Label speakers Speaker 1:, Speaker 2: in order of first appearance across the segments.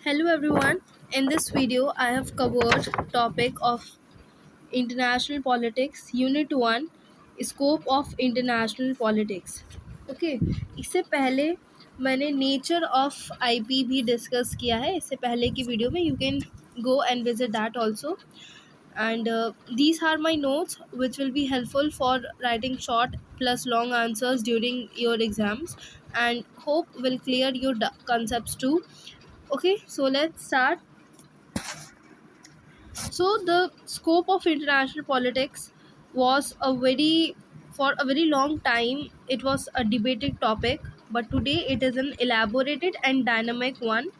Speaker 1: Hello everyone. In this video I have covered topic of international politics unit 1 scope of international politics. Okay इससे पहले मैंने nature of IP भी discuss किया है इससे पहले की वीडियो में. You can go and visit that also. And these are my notes which will be helpful for writing short plus long answers during your exams and hope will clear your concepts too. Okay, so let's start. So the scope of international politics was for a very long time it was a debated topic, but today it is an elaborated and dynamic one.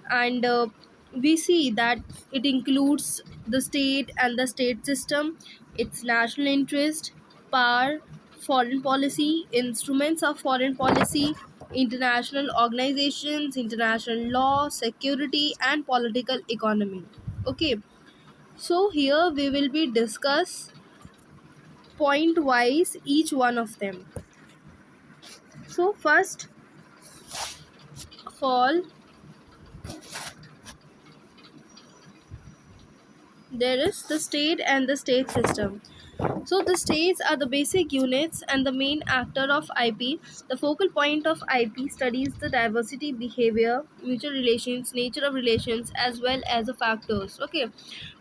Speaker 1: And we see that it includes the state and the state system, its national interest, power, foreign policy, instruments of foreign policy, international organizations, international law, security, and political economy. Okay, so here we will be discuss point wise each one of them. So first of all, there is the state and the state system. So the states are the basic units and the main actor of IP. The focal point of IP studies the diversity, behavior, mutual relations, nature of relations as well as the factors. Okay,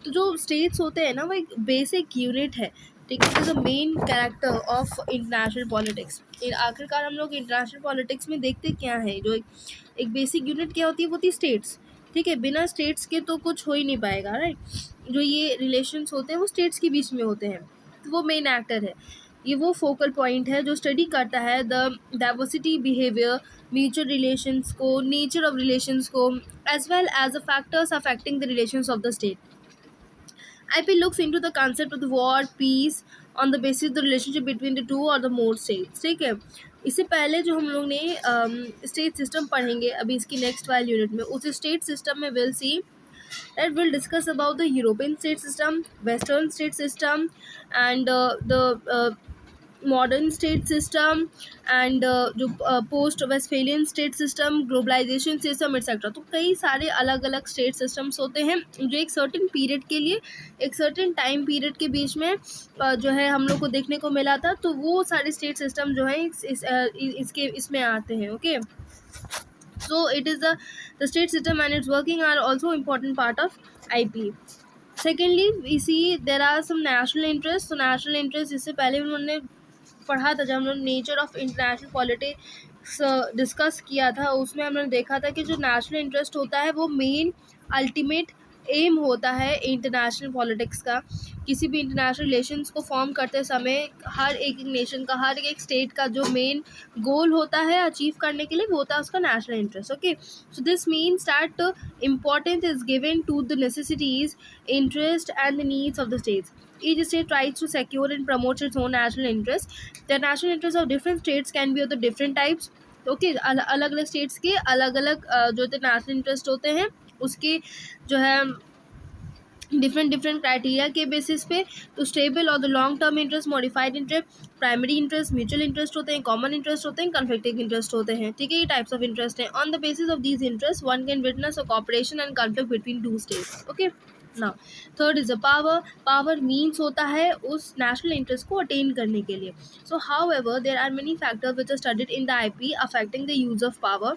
Speaker 1: तो जो states होते हैं ना वो एक basic unit है. ठीक है, it is a main character of international politics. आखिरकार हम लोग इंटरनेशनल पॉलिटिक्स में देखते क्या है, जो एक बेसिक यूनिट क्या होती है वो होती है स्टेट्स. ठीक है, बिना स्टेट्स के तो कुछ हो ही नहीं पाएगा, राइट. जो ये रिलेशंस होते हैं वो स्टेट्स के बीच में होते हैं, तो वो मेन एक्टर है. ये वो फोकल पॉइंट है जो स्टडी करता है the diversity, behaviour, mutual relations को, नेचर ऑफ रिलेशंस को, as well as the factors affecting the relations of the state. IP looks into the concept of the war, peace on the basis of the relationship between the two or the more states. ठीक है, इससे पहले जो हम लोग ने state system पढ़ेंगे अभी इसकी नेक्स्ट वाली यूनिट में, उस स्टेट सिस्टम में will see that we'll discuss about the European state system, Western state system, and the modern state system, and जो post Westphalian state system, globalization system etcetera. तो कई सारे अलग अलग स्टेट सिस्टम्स होते हैं जो एक सर्टेन पीरियड के लिए, एक सर्टेन टाइम पीरियड के बीच में जो है हम लोग को देखने को मिला था. तो वो सारे स्टेट सिस्टम जो है इसके इसमें आते हैं. Okay, so it is the state system and its working are also important part of IP. Secondly, we see there are some national interests. So national interest इससे पहले उन्होंने पढ़ा था, जब हम लोग nature of international politics discuss किया था, उसमें हमने देखा था कि जो नेशनल इंटरेस्ट होता है वो मेन अल्टीमेट एम होता है इंटरनेशनल पॉलिटिक्स का. किसी भी इंटरनेशनल रिलेशंस को फॉर्म करते समय हर एक नेशन का, हर एक स्टेट का जो मेन गोल होता है अचीव करने के लिए वो होता है उसका national interest. Okay, so this means that importance is given to the necessities, interest and the needs of the states. Each state tries to secure and promote its own national interest. The national interests of different states can be of the different types. Okay, अलग अलग states के अलग अलग जो national interest होते हैं उसके जो है डिफरेंट क्राइटेरिया के बेसिस पे. तो स्टेबल और the long term interest, modified interest, primary interest, mutual interest होते हैं, कॉमन इंटरेस्ट होते हैं, कन्फ्लिक्टिंग इंटरेस्ट होते हैं. ठीक है, ये टाइप्स ऑफ इंटरेस्ट हैं. On the basis of these interest one can witness a cooperation and conflict between two states. Okay, now third is a power. Power means होता है उस नेशनल इंटरेस्ट को अटेन करने के लिए. So however there are many factors which are studied in the IP affecting the use of power.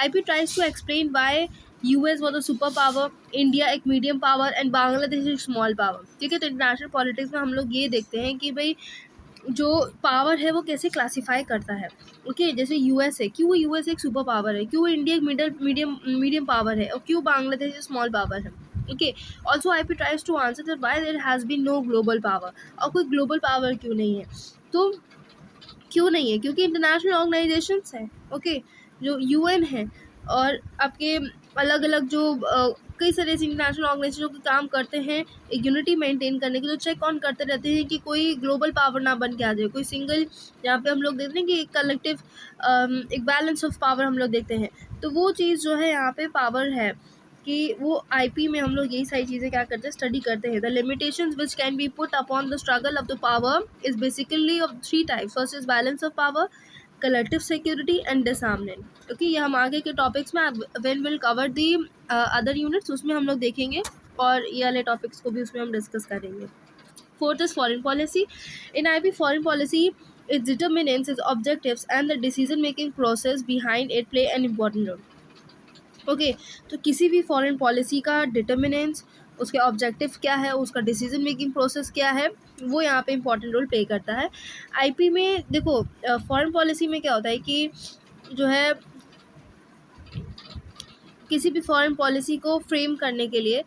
Speaker 1: IP tries to explain why US was a super power, India एक medium power and Bangladesh एक small power. ठीक है, तो international politics में हम लोग ये देखते हैं कि भाई जो पावर है वो कैसे क्लासीफाई करता है. ओके, जैसे US है, क्यों US एक सुपर पावर है, क्यों इंडिया एक मीडियम पावर है, और क्यों बांग्लादेश स्मॉल पावर है. Okay, also IP tries to answer that why there has been no global power. और कोई ग्लोबल पावर क्यों नहीं है, तो क्यों नहीं है, क्योंकि इंटरनेशनल ऑर्गेनाइजेशंस हैं. ओके, जो UN है और आपके अलग अलग जो कई सारे ऐसे इंटरनेशनल ऑर्गेनाइजेशन के काम करते हैं एक यूनिटी मेंटेन करने के, जो चेक ऑन करते रहते हैं कि कोई ग्लोबल पावर ना बन के आ जाए, कोई सिंगल, जहाँ पे हम लोग देखते हैं कि एक कलेक्टिव एक बैलेंस ऑफ पावर हम लोग देखते हैं. तो वो चीज़ जो है यहाँ पे पावर है कि वो IP में हम लोग यही सारी चीज़ें क्या करते हैं, स्टडी करते हैं. The limitations which can be put upon the struggle of the power is basically of three types. First is balance of power, collective security and disarmament. Okay, ये हम आगे के टॉपिक्स में when will cover the other units उसमें हम लोग देखेंगे, और ये वाले टॉपिक्स को भी उसमें हम डिस्कस करेंगे। Fourth is foreign policy. In IB, foreign policy, its determinants, its objectives, and the decision-making process behind it play an important role. Okay, तो किसी भी फॉरेन पॉलिसी का डिटर्मिनेंट्स, उसके ऑब्जेक्टिव क्या है, उसका डिसीजन मेकिंग प्रोसेस क्या है, वो यहाँ पे इंपॉर्टेंट रोल प्ले करता है। आईपी में देखो, फॉरेन पॉलिसी में क्या होता है कि जो है किसी भी फॉरेन पॉलिसी को फ्रेम करने के लिए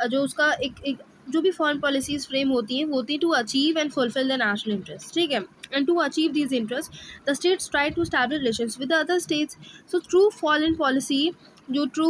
Speaker 1: जो उसका एक जो भी फॉरेन पॉलिसीज फ्रेम होती हैं वो होती है to achieve and fulfill the national interest, ठीक है। And to achieve these interest the states try to establish relations with other states. So true foreign policy, जो true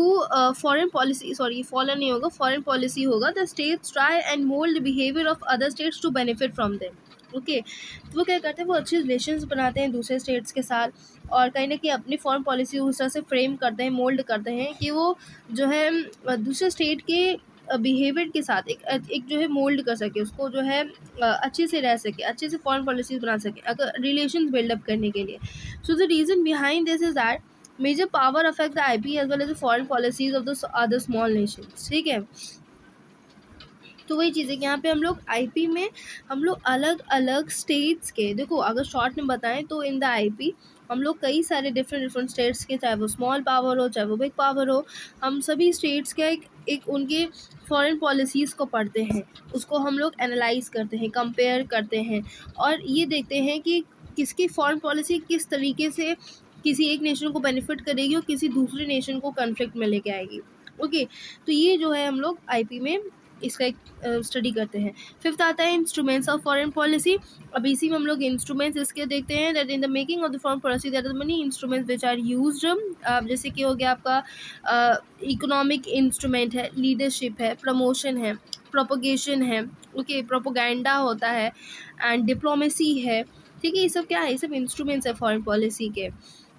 Speaker 1: foreign policy, sorry foreign नहीं होगा, फॉरेन पॉलिसी होगा, the states try and mould the behaviour of other states to benefit from them. Okay, तो वो क्या करते हैं, वो अच्छे रिलेशंस बनाते हैं दूसरे स्टेट्स के साथ, और कहीं ना कहीं अपनी फॉरेन पॉलिसी उस तरह से फ्रेम करते हैं, मोल्ड करते हैं कि वो जो है दूसरे स्टेट के बिहेवियर के साथ एक जो है मोल्ड कर सके, उसको जो है अच्छे से रह सके, अच्छे से फॉरेन पॉलिसीज बना सके, अगर रिलेशंस बिल्डअप करने के लिए। So the reason behind this is that major power affect the IP as well as the foreign policies of the other small nations, ठीक है। तो वही चीज़ है कि यहाँ पे हम लोग आईपी में हम लोग अलग अलग स्टेट्स के, देखो अगर शॉर्ट में बताएं तो इन द आईपी हम लोग कई सारे डिफरेंट स्टेट्स के, चाहे वो स्मॉल पावर हो चाहे वो बिग पावर हो, हम सभी स्टेट्स के एक उनके फॉरेन पॉलिसीज़ को पढ़ते हैं, उसको हम लोग एनालाइज करते हैं, कंपेयर करते हैं, और ये देखते हैं कि किसकी फॉरेन पॉलिसी किस तरीके से किसी एक नेशन को बेनिफिट करेगी और किसी दूसरे नेशन को कन्फ्लिक्ट में लेके आएगी। ओके, तो ये जो है हम लोग आईपी में इसका एक स्टडी करते हैं। फिफ्थ आता है इंस्ट्रूमेंट्स ऑफ फॉरेन पॉलिसी। अब इसी में हम लोग इंस्ट्रूमेंट्स इसके देखते हैं, that in the making of the foreign policy there are many instruments which are used. जैसे कि हो गया आपका इकोनॉमिक इंस्ट्रूमेंट है, लीडरशिप है, प्रमोशन है, प्रोपोगेशन है, ओके, प्रोपोगेंडा होता है, एंड डिप्लोमेसी है, ठीक है। ये सब क्या है, ये सब इंस्ट्रूमेंट्स है फॉरेन पॉलिसी के।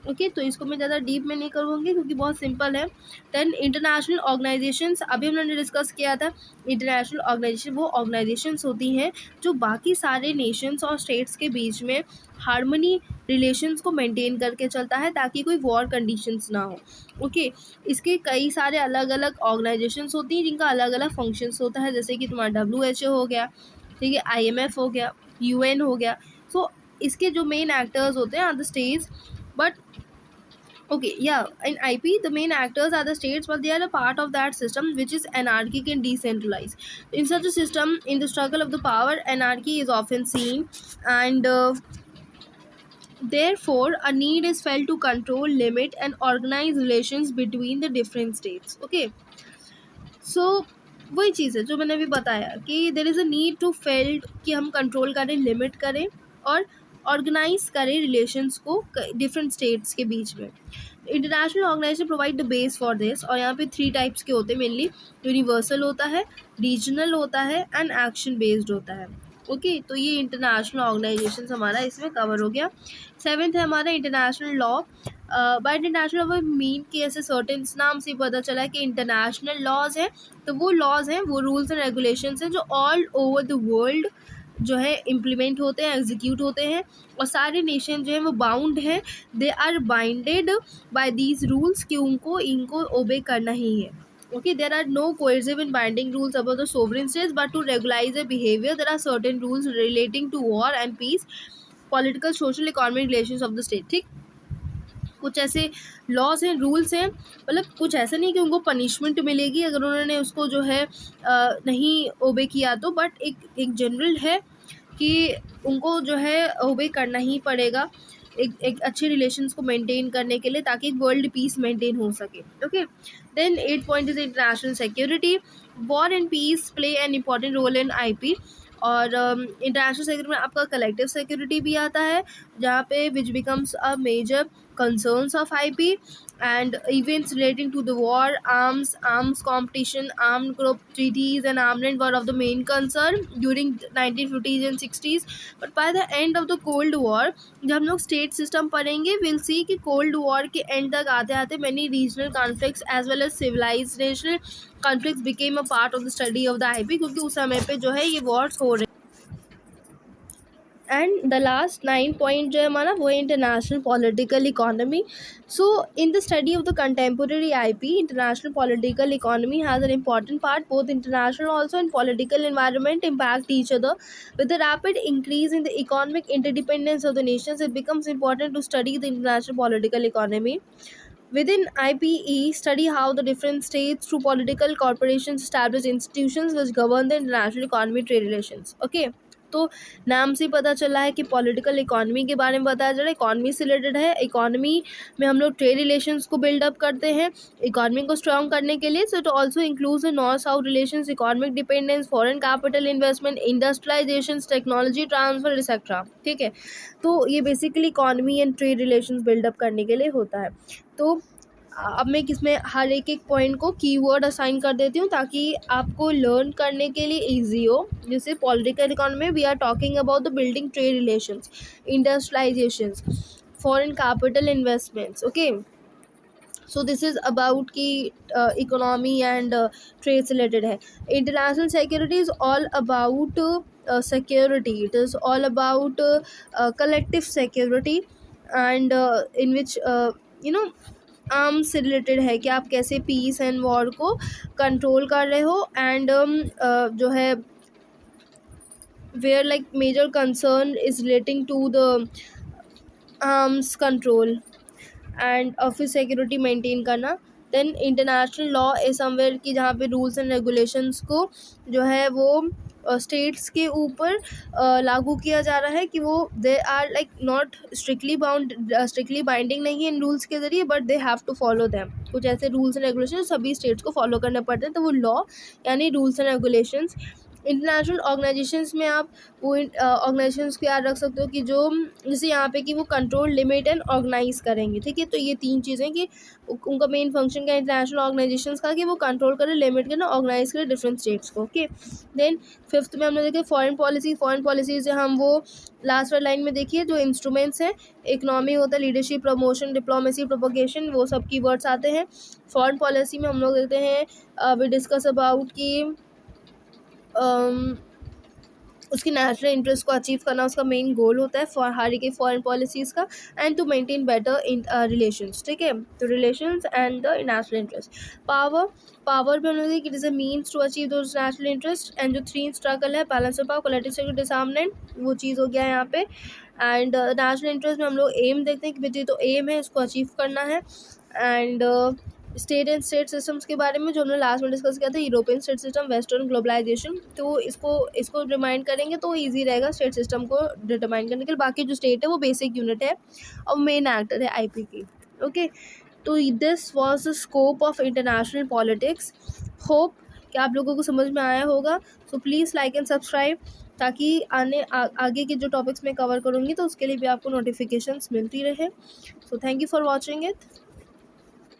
Speaker 1: ओके, तो इसको मैं ज़्यादा डीप में नहीं करूँगी क्योंकि बहुत सिंपल है। देन इंटरनेशनल ऑर्गेनाइजेशंस, अभी हम लोगों ने डिस्कस किया था। इंटरनेशनल ऑर्गेनाइजेशन वो ऑर्गेनाइजेशंस होती हैं जो बाकी सारे नेशंस और स्टेट्स के बीच में हार्मनी रिलेशंस को मेंटेन करके चलता है ताकि कोई वॉर कंडीशंस ना हो। ओके, इसके कई सारे अलग अलग ऑर्गेनाइजेशंस होती हैं जिनका अलग अलग फंक्शंस होता है, जैसे कि तुम्हारा WHO हो गया, ठीक है, IMF हो गया, UN हो गया। सो इसके जो मेन एक्टर्स होते हैं are the states, but okay, yeah, in IP the main actors are the states, but they are a part of that system which is anarchic and decentralized. In such a system, in the struggle of the power, anarchy is often seen, and therefore a need is felt to control, limit and organize relations between the different states. Okay, so वही चीज़ है जो मैंने अभी बताया कि there is a need to field कि हम कंट्रोल करें, लिमिट करें और ऑर्गेनाइज करें रिलेशंस को डिफरेंट स्टेट्स के बीच में। International organization provide the base for this, और यहाँ पे 3 टाइप्स के होते हैं मेनली। यूनिवर्सल होता है, रीजनल होता है एंड एक्शन बेस्ड होता है। ओके, तो ये इंटरनेशनल ऑर्गेनाइजेशन हमारा इसमें कवर हो गया। 7th है हमारा international law. Bye international law mean कि ऐसे सर्टेन, नाम से पता चला कि इंटरनेशनल लॉज हैं, तो वो लॉज हैं, वो रूल्स एंड रेगुलेशंस हैं जो ऑल ओवर द वर्ल्ड जो है इम्प्लीमेंट होते हैं, एग्जीक्यूट होते हैं, और सारे नेशन जो है वो बाउंड हैं, they are binded by these rules कि उनको इनको ओबे करना ही है। Okay, there are no coercive and binding rules about the sovereign states, but to regularize their behavior, there are certain rules relating to war and peace, political, social, economic relations of the state. ठीक, कुछ ऐसे laws हैं, rules हैं, मतलब कुछ ऐसा नहीं कि उनको पनिशमेंट मिलेगी अगर उन्होंने उसको जो है नहीं ओबे किया तो, बट एक जनरल है कि उनको जो है ओबे करना ही पड़ेगा एक अच्छे रिलेशंस को मेंटेन करने के लिए, ताकि वर्ल्ड पीस मेंटेन हो सके। Okay, then 8 point is international security. War and peace play an important role in IP, और इंटरनेशनल सिक्योरिटी में आपका कलेक्टिव सिक्योरिटी भी आता है, जहाँ पे which becomes a major concerns of IP, and events relating to the war, arms competition, armed group treaties and armament were of the main concern during 1950s and 60s. But by the end of the Cold War, जब हम लोग state system पढ़ेंगे, will see कि cold war के and तक आते आते many regional conflicts as well as civilizational conflicts became a part of the study of the IP, क्योंकि उस समय पे जो है ये वॉर्स हो रहे। एंड द लास्ट 9 पॉइंट जो है हमारा वो है international political economy. So in the study of the contemporary IP, international political economy has an important part. Both international also and political environment impact each other. With the rapid increase in the economic interdependence of the nations, it becomes important to study the international political economy. Within IPE, study how the different states through political corporations establish institutions which govern the international economy, trade relations. Okay. तो नाम से ही पता चला है कि political economy के बारे में बताया जा रहा है. इकोनॉमी से रिलेटेड है. इकोनॉमी में हम लोग ट्रेड रिलेशंस को बिल्डअप करते हैं इकोनॉमी को स्ट्रॉन्ग करने के लिए. So it also includes the north south relations, economic dependence, foreign capital investment, industrialization, technology transfer etcetera. ठीक है. तो ये basically economy and trade relations buildup करने के लिए होता है. तो अब मैं किसमें हर एक पॉइंट को कीवर्ड असाइन कर देती हूँ ताकि आपको लर्न करने के लिए इजी हो. जैसे political economy we are talking about the building trade relations, industrialisations, foreign capital investments. Okay. So this is about कि इकोनॉमी एंड ट्रेड से रिलेटेड है. International security is all about security. It is all about collective security and in which you know arms से related है कि आप कैसे peace and war को control कर रहे हो. एंड जो है where like major concern is relating to the arms control and office security maintain करना. Then international law is somewhere कि जहाँ पे रूल्स एंड रेगुलेशंस को जो है वो स्टेट्स के ऊपर लागू किया जा रहा है कि वो they are like not strictly binding नहीं है इन रूल्स के ज़रिए, but they have to follow them. कुछ ऐसे रूल्स एंड रेगुलेशन सभी स्टेट्स को फॉलो करने पड़ते हैं, तो वो लॉ यानी rules and regulations. International organizations में आप वो ऑर्गेनाइजेशंस को याद रख सकते हो कि जो जैसे यहाँ पे कि वो कंट्रोल, लिमिट एंड ऑर्गेनाइज करेंगे. ठीक है. तो ये 3 चीज़ें कि उनका मेन फंक्शन क्या है इंटरनेशनल ऑर्गेनाइजेशंस का कि वो कंट्रोल करें, लिमिट करें, ऑर्गेनाइज करें डिफरेंट स्टेट्स को. ओके. देन 5th में हमने देखे फॉरेन पॉलिसी से हम वो लास्ट वाली लाइन में देखिए जो इंस्ट्रूमेंट्स हैं. इकोनॉमी होता है लीडरशिप, प्रमोशन, डिप्लोमेसी, प्रोपोगेशन, वो सब की वर्ड्स आते हैं. फॉरेन पॉलिसी में हम लोग देखते हैं वी डिस्कस अबाउट कि उसकी नेशनल इंटरेस्ट को अचीव करना उसका मेन गोल होता है फॉर हर एक फॉरेन पॉलिसीज़ का, and to maintain better in relations. ठीक है. तो relations and the national interest. Power भी हम लोग it is a means to achieve those national interest. And जो 3 स्ट्रगल है balance of power, collective security, disarmament, वो चीज़ हो गया है यहाँ पे. एंड नेशनल इंटरेस्ट में हम लोग एम देखते हैं कि बेटी तो एम है इसको अचीव करना है. And state and state systems के बारे में जो हमने लास्ट में डिस्कस किया था, European state system, western globalization, तो इसको रिमाइंड करेंगे तो ईजी रहेगा स्टेट सिस्टम को डिटरमाइन करने के लिए. बाकी जो स्टेट है वो बेसिक यूनिट है और मेन एक्टर है IP की. ओके. तो this was the scope of international politics. Hope कि आप लोगों को समझ में आया होगा. So please like and subscribe ताकि आगे के जो टॉपिक्स मैं कवर करूँगी तो उसके लिए भी आपको नोटिफिकेशंस मिलती रहे. So thank you for watching it.